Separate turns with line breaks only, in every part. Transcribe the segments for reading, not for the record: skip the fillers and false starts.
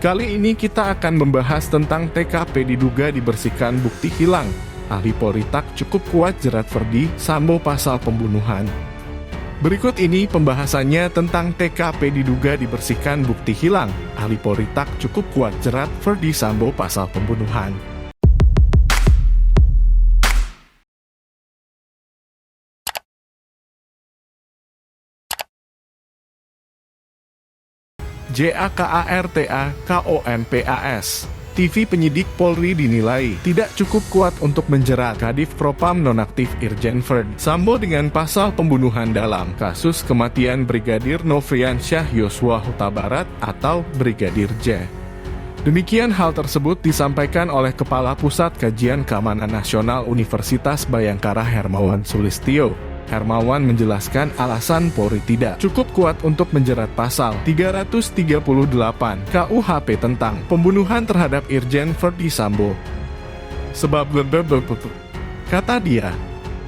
Kali ini kita akan membahas tentang TKP diduga dibersihkan bukti hilang. Ahli Polri tak cukup kuat jerat Ferdy Sambo pasal pembunuhan. Berikut ini pembahasannya tentang TKP diduga dibersihkan bukti hilang. Ahli Polri tak cukup kuat jerat Ferdy Sambo pasal pembunuhan. JAKARTA KOMPAS. TV penyidik Polri dinilai tidak cukup kuat untuk menjerat Kadif Propam nonaktif Irjen Ferdy Sambo dengan pasal pembunuhan dalam kasus kematian Brigadir Nofriansyah Yosua Huta Barat atau Brigadir J. Demikian hal tersebut disampaikan oleh Kepala Pusat Kajian Keamanan Nasional Universitas Bhayangkara Hermawan Sulistyo. Hermawan menjelaskan alasan Polri tidak cukup kuat untuk menjerat pasal 338 KUHP tentang pembunuhan terhadap Irjen Ferdy Sambo. Sebab kata dia,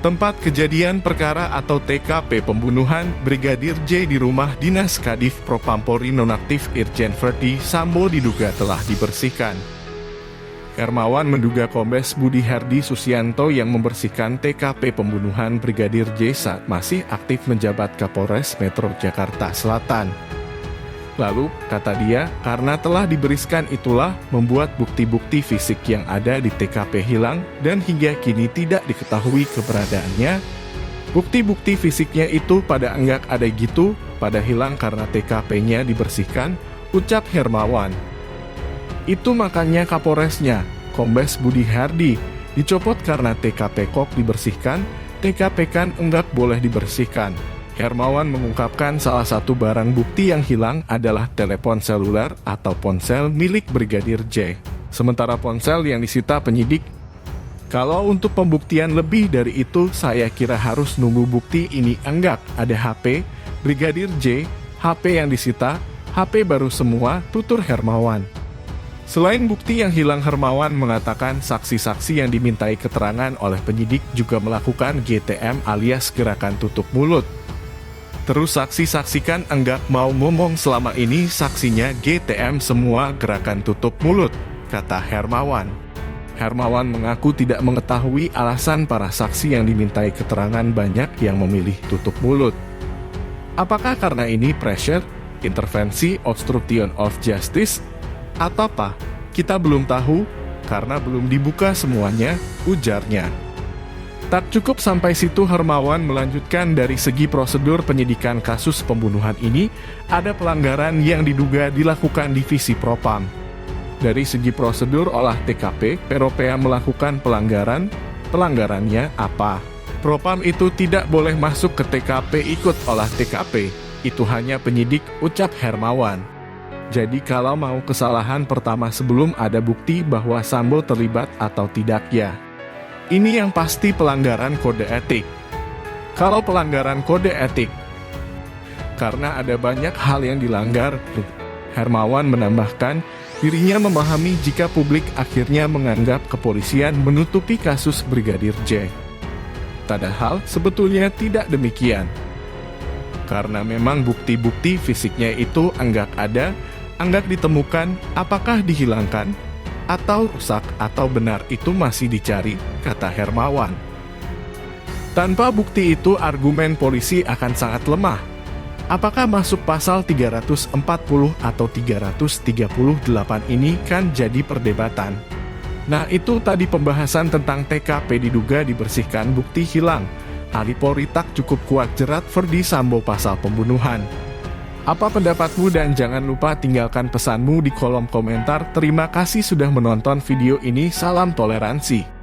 tempat kejadian perkara atau TKP pembunuhan Brigadir J di rumah dinas Kadif Propam Polri nonaktif Irjen Ferdy Sambo diduga telah dibersihkan. Hermawan menduga Kombes Budi Herdi Susianto yang membersihkan TKP pembunuhan Brigadir J saat masih aktif menjabat Kapolres Metro Jakarta Selatan. Lalu, kata dia, karena telah dibersihkan itulah membuat bukti-bukti fisik yang ada di TKP hilang dan hingga kini tidak diketahui keberadaannya. Bukti-bukti fisiknya itu pada enggak ada gitu, pada hilang karena TKP-nya dibersihkan, ucap Hermawan. Itu makanya Kapolresnya, Kombes Budi Herdi, dicopot karena TKP kok dibersihkan, TKP kan enggak boleh dibersihkan. Hermawan mengungkapkan salah satu barang bukti yang hilang adalah telepon seluler atau ponsel milik Brigadir J. Sementara ponsel yang disita penyidik. Kalau untuk pembuktian lebih dari itu, saya kira harus nunggu bukti ini enggak ada HP, Brigadir J, HP yang disita, HP baru semua, tutur Hermawan. Selain bukti yang hilang, Hermawan mengatakan saksi-saksi yang dimintai keterangan oleh penyidik juga melakukan GTM alias gerakan tutup mulut. Terus saksi-saksi kan enggak mau ngomong selama ini saksinya GTM semua gerakan tutup mulut, kata Hermawan. Hermawan mengaku tidak mengetahui alasan para saksi yang dimintai keterangan banyak yang memilih tutup mulut. Apakah karena ini pressure, intervensi, obstruction of justice, atau apa? Kita belum tahu, karena belum dibuka semuanya, ujarnya. Tak cukup sampai situ, Hermawan melanjutkan dari segi prosedur penyidikan kasus pembunuhan ini, ada pelanggaran yang diduga dilakukan Divisi Propam. Dari segi prosedur olah TKP, Peropea melakukan pelanggaran. Pelanggarannya apa? Propam itu tidak boleh masuk ke TKP ikut olah TKP. Itu hanya penyidik, ucap Hermawan. Jadi kalau mau kesalahan pertama sebelum ada bukti bahwa Sambo terlibat atau tidak ya. Ini yang pasti pelanggaran kode etik. Kalau pelanggaran kode etik, karena ada banyak hal yang dilanggar, Hermawan menambahkan, dirinya memahami jika publik akhirnya menganggap kepolisian menutupi kasus Brigadir J. Padahal sebetulnya tidak demikian. Karena memang bukti-bukti fisiknya itu enggak ada, enggak ditemukan, apakah dihilangkan, atau rusak, atau benar itu masih dicari, kata Hermawan. Tanpa bukti itu argumen polisi akan sangat lemah. Apakah masuk pasal 340 atau 338 ini kan jadi perdebatan. Nah itu tadi pembahasan tentang TKP diduga dibersihkan bukti hilang. Ahli Polri tak cukup kuat jerat Ferdy Sambo pasal pembunuhan. Apa pendapatmu dan jangan lupa tinggalkan pesanmu di kolom komentar. Terima kasih sudah menonton video ini, salam toleransi.